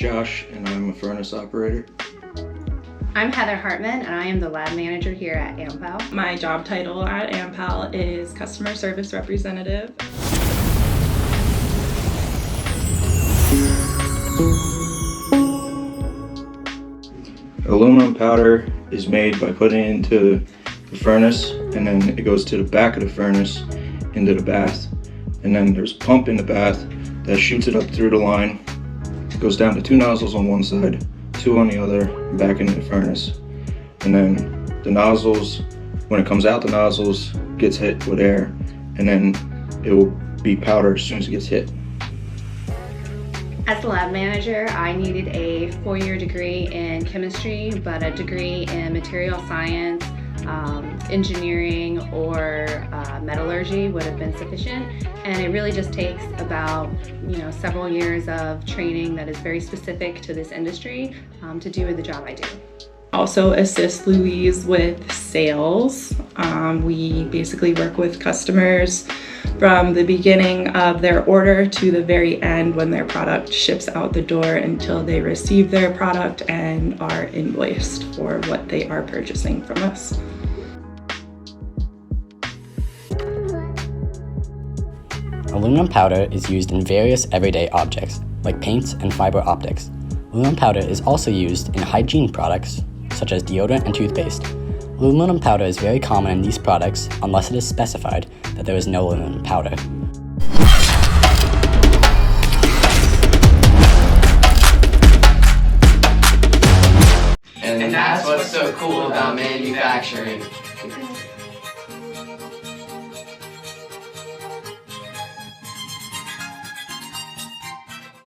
Josh, and I'm a furnace operator. I'm Heather Hartman, and I am the lab manager here at AmPal. My job title at AmPal is Customer Service Representative. Aluminum powder is made by putting it into the furnace, and then it goes to the back of the furnace into the bath. And then there's a pump in the bath that shoots it up through the line. It goes down to 2 nozzles on one side, 2 on the other, back into the furnace. And then the nozzles, when it comes out the nozzles, gets hit with air, and then it will be powder as soon as it gets hit. As the lab manager, I needed a 4-year degree in chemistry, but a degree in material science, engineering, or metallurgy would have been sufficient. And it really just takes about several years of training that is very specific to this industry to do the job I do. Also assist Louise with sales. We basically work with customers from the beginning of their order to the very end when their product ships out the door until they receive their product and are invoiced for what they are purchasing from us. Aluminum powder is used in various everyday objects, like paints and fiber optics. Aluminum powder is also used in hygiene products, such as deodorant and toothpaste. Aluminum powder is very common in these products unless it is specified that there is no aluminum powder. And that's what's so cool about manufacturing.